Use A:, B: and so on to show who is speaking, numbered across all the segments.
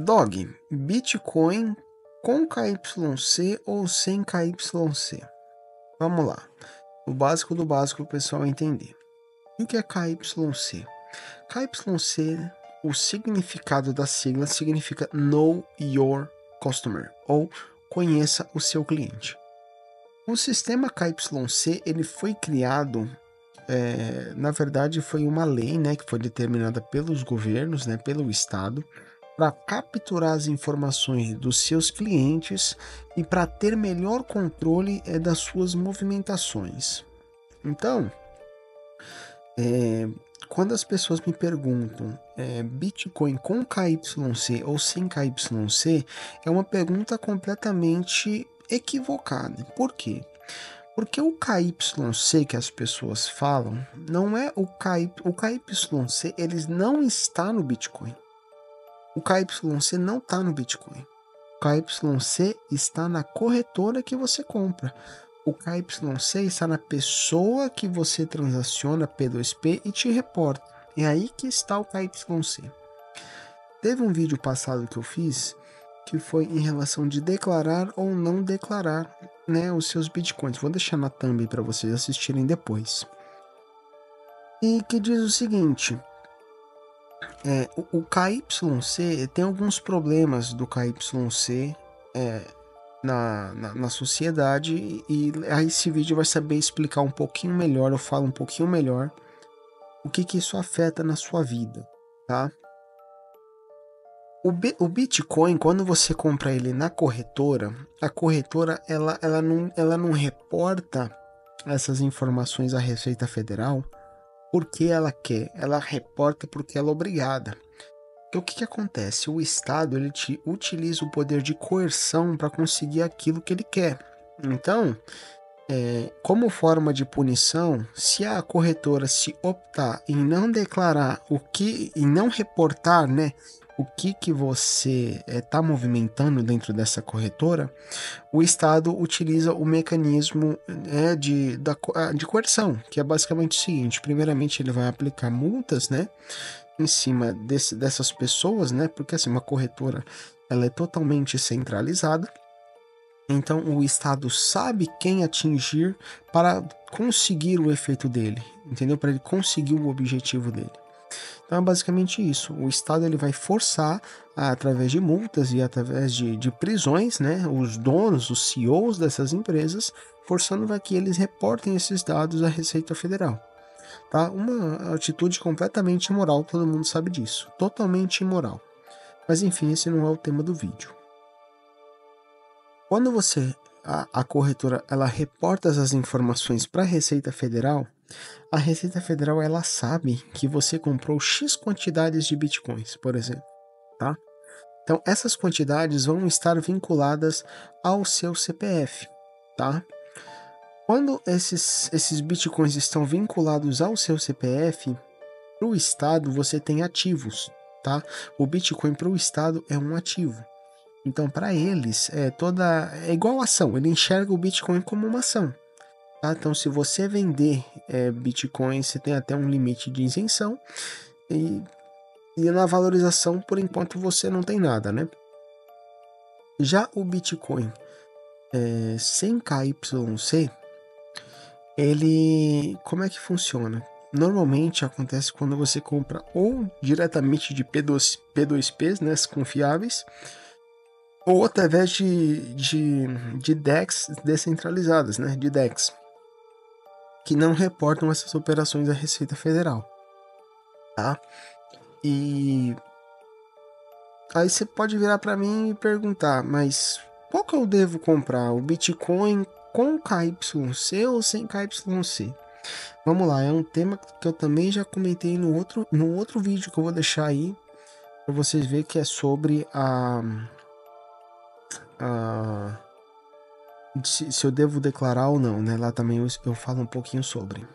A: Dog, Bitcoin com KYC ou sem KYC? Vamos lá. O básico do básico para o pessoal entender. O que é KYC? KYC, o significado da sigla significa Know Your Customer, ou conheça o seu cliente. O sistema KYC ele foi criado, na verdade foi uma lei, né, que foi determinada pelos governos, né, pelo Estado, para capturar as informações dos seus clientes e para ter melhor controle das suas movimentações. Então, quando as pessoas me perguntam Bitcoin com KYC ou sem KYC, é uma pergunta completamente equivocada. Por quê? Porque o KYC que as pessoas falam não é o KYC, eles não está no Bitcoin. O KYC não está no Bitcoin. O KYC está na corretora que você compra. O KYC está na pessoa que você transaciona P2P e te reporta. É aí que está o KYC. Teve um vídeo passado que eu fiz que foi em relação de declarar ou não declarar, né, os seus bitcoins. Vou deixar na thumb para vocês assistirem depois. E que diz o seguinte: o KYC tem alguns problemas do KYC na sociedade, e aí esse vídeo vai saber explicar um pouquinho melhor, eu falo um pouquinho melhor o que isso afeta na sua vida, tá? O Bitcoin, quando você compra ele na corretora, a corretora ela não reporta essas informações à Receita Federal porque ela quer, ela reporta porque ela é obrigada. Então, o que acontece? O Estado ele utiliza o poder de coerção para conseguir aquilo que ele quer. Então, como forma de punição, se a corretora se optar em não declarar em não reportar, né, o que você está movimentando dentro dessa corretora, o Estado utiliza o mecanismo de coerção, que é basicamente o seguinte: primeiramente ele vai aplicar multas, né, em cima dessas pessoas, né, porque assim, uma corretora ela é totalmente centralizada. Então o Estado sabe quem atingir para conseguir o efeito dele, entendeu? Para ele conseguir o objetivo dele. Então é basicamente isso. O Estado ele vai forçar, através de multas e através de prisões, né, os donos, os CEOs dessas empresas, forçando para que eles reportem esses dados à Receita Federal. Tá? Uma atitude completamente imoral, todo mundo sabe disso. Totalmente imoral. Mas enfim, esse não é o tema do vídeo. Quando a corretora, ela reporta essas informações para a Receita Federal, a Receita Federal ela sabe que você comprou X quantidades de bitcoins, por exemplo, tá? Então essas quantidades vão estar vinculadas ao seu CPF, tá? Quando esses bitcoins estão vinculados ao seu CPF, para o Estado você tem ativos, tá? O Bitcoin para o Estado é um ativo. Então, para eles, é igual ação. Ele enxerga o Bitcoin como uma ação. Tá? Então, se você vender Bitcoin, você tem até um limite de isenção. E na valorização, por enquanto, você não tem nada, né? Já o Bitcoin sem KYC, ele... Como é que funciona? Normalmente acontece quando você compra ou diretamente de P2Ps, né, confiáveis, ou através de DEX descentralizadas, né, de DEX, que não reportam essas operações à Receita Federal, tá? E aí você pode virar para mim e perguntar, mas qual que eu devo comprar? O Bitcoin com KYC ou sem KYC? Vamos lá, é um tema que eu também já comentei no outro vídeo que eu vou deixar aí para vocês verem, que é sobre se eu devo declarar ou não, né? Lá também eu falo um pouquinho sobre.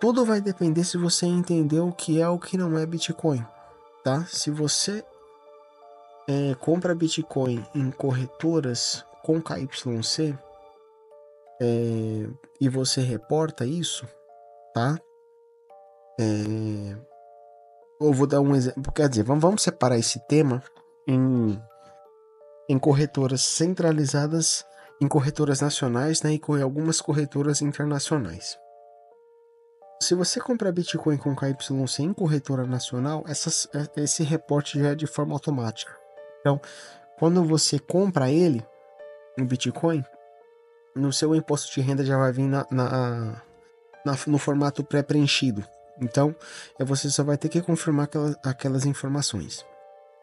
A: Tudo vai depender se você entender o que é o que não é Bitcoin, tá? Se você compra Bitcoin em corretoras com KYC e você reporta isso, tá? eu vou dar um exemplo, quer dizer, vamos separar esse tema em corretoras centralizadas, em corretoras nacionais, né, e com algumas corretoras internacionais. Se você comprar Bitcoin com KYC em corretora nacional, esse reporte já é de forma automática. Então, quando você compra ele, no Bitcoin, no seu imposto de renda já vai vir no formato pré-preenchido. Então, você só vai ter que confirmar aquelas informações.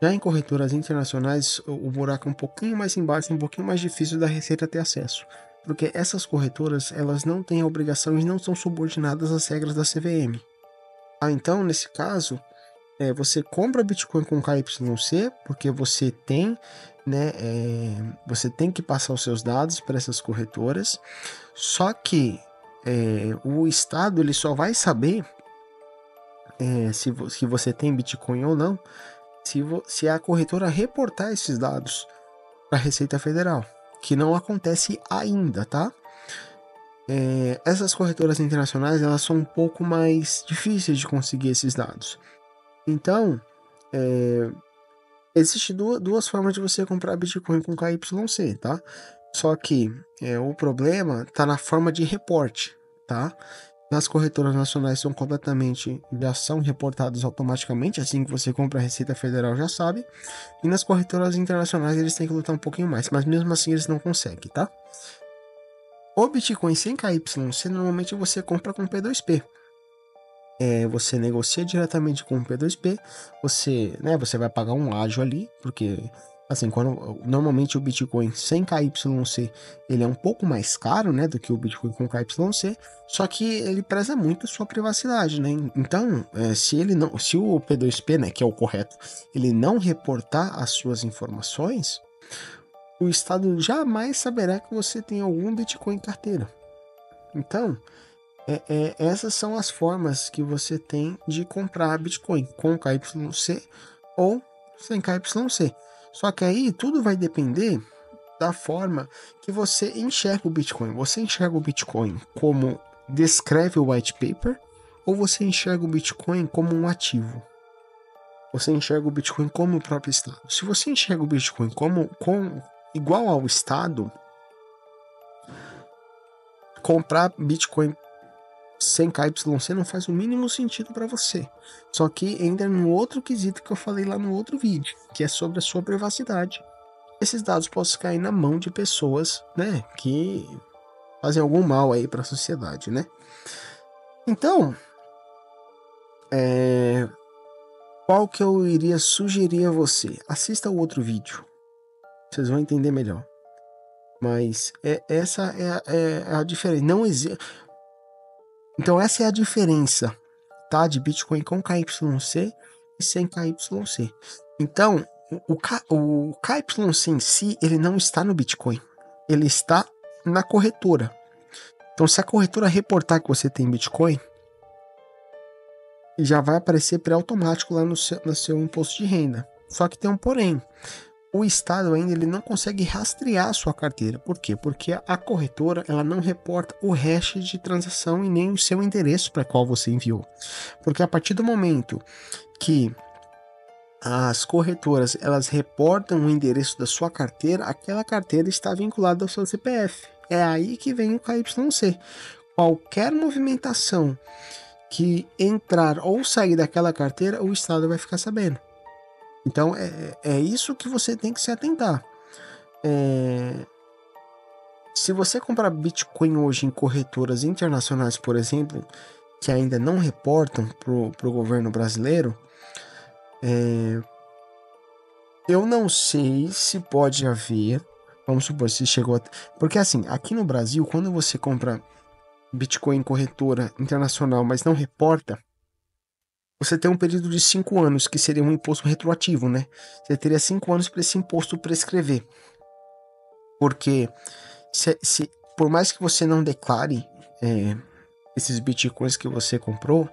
A: Já em corretoras internacionais, o buraco é um pouquinho mais embaixo, um pouquinho mais difícil da Receita ter acesso. Porque essas corretoras, elas não têm a obrigação e não são subordinadas às regras da CVM. Então, nesse caso, você compra Bitcoin com KYC, porque você tem, né, você tem que passar os seus dados para essas corretoras. Só que o Estado ele só vai saber se você tem Bitcoin ou não, se a corretora reportar esses dados para a Receita Federal, que não acontece ainda, tá? Essas corretoras internacionais, elas são um pouco mais difíceis de conseguir esses dados. Então, existe duas formas de você comprar Bitcoin com KYC, tá? Só que o problema está na forma de reporte, tá? Nas corretoras nacionais já são reportados automaticamente, assim que você compra, a Receita Federal já sabe. E nas corretoras internacionais eles têm que lutar um pouquinho mais, mas mesmo assim eles não conseguem, tá? O Bitcoin sem KYC, normalmente você compra com P2P. Você negocia diretamente com o P2P, você vai pagar um ágio ali, porque assim, normalmente o Bitcoin sem KYC ele é um pouco mais caro, né, do que o Bitcoin com KYC, só que ele preza muito a sua privacidade, né? Então, se o P2P, né, que é o correto, ele não reportar as suas informações, o Estado jamais saberá que você tem algum Bitcoin em carteira. Então, essas são as formas que você tem de comprar Bitcoin, com KYC ou sem KYC. Só que aí tudo vai depender da forma que você enxerga o Bitcoin. Você enxerga o Bitcoin como descreve o white paper, ou você enxerga o Bitcoin como um ativo? Você enxerga o Bitcoin como o próprio Estado. Se você enxerga o Bitcoin como igual ao Estado, comprar Bitcoin sem KYC não faz o mínimo sentido para você. Só que entra no outro quesito que eu falei lá no outro vídeo, que é sobre a sua privacidade. Esses dados possam cair na mão de pessoas, né, que fazem algum mal aí para a sociedade, né? Então, qual que eu iria sugerir a você? Assista o outro vídeo. Vocês vão entender melhor. Mas essa é a diferença. Não existe. Então essa é a diferença, tá? De Bitcoin com KYC e sem KYC. Então, o KYC em si, ele não está no Bitcoin. Ele está na corretora. Então, se a corretora reportar que você tem Bitcoin, já vai aparecer pré-automático lá no seu imposto de renda. Só que tem um porém. O Estado ainda ele não consegue rastrear a sua carteira. Por quê? Porque a corretora ela não reporta o hash de transação e nem o seu endereço para qual você enviou. Porque a partir do momento que as corretoras elas reportam o endereço da sua carteira, aquela carteira está vinculada ao seu CPF. É aí que vem o KYC. Qualquer movimentação que entrar ou sair daquela carteira, o Estado vai ficar sabendo. Então, é isso que você tem que se atentar. Se você comprar Bitcoin hoje em corretoras internacionais, por exemplo, que ainda não reportam para o governo brasileiro, eu não sei se pode haver, vamos supor, se chegou porque assim, aqui no Brasil, quando você compra Bitcoin em corretora internacional, mas não reporta, você tem um período de 5 anos, que seria um imposto retroativo, né? Você teria 5 anos para esse imposto prescrever. Porque por mais que você não declare esses bitcoins que você comprou,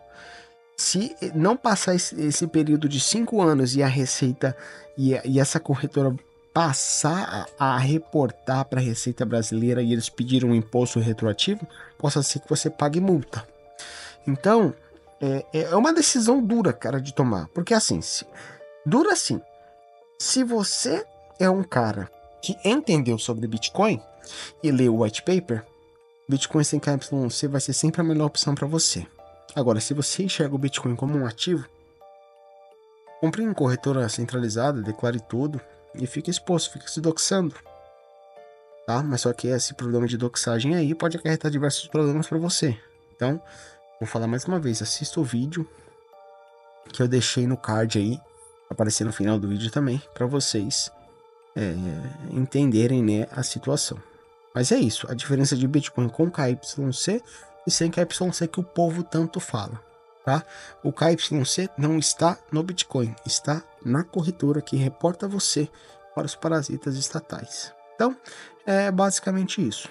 A: se não passar esse período de 5 anos e a Receita e essa corretora passar a reportar para a Receita Brasileira e eles pedirem um imposto retroativo, possa ser que você pague multa. Então, é uma decisão dura, cara, de tomar. Porque assim, dura assim. Se você é um cara que entendeu sobre Bitcoin e leu o white paper, Bitcoin sem KYC vai ser sempre a melhor opção para você. Agora, se você enxerga o Bitcoin como um ativo, compre em corretora centralizada, declare tudo e fique exposto, fique se doxando. Tá? Mas só que esse problema de doxagem aí pode acarretar diversos problemas para você. Então, vou falar mais uma vez, assista o vídeo que eu deixei no card aí, aparecer no final do vídeo também, para vocês entenderem, né, a situação. Mas é isso, a diferença de Bitcoin com KYC e sem KYC que o povo tanto fala, tá? O KYC não está no Bitcoin, está na corretora que reporta você para os parasitas estatais. Então, é basicamente isso,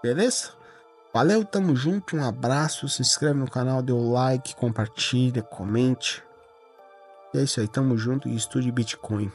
A: beleza? Valeu, tamo junto, um abraço, se inscreve no canal, dê o like, compartilha, comente. E é isso aí, tamo junto e estude Bitcoin.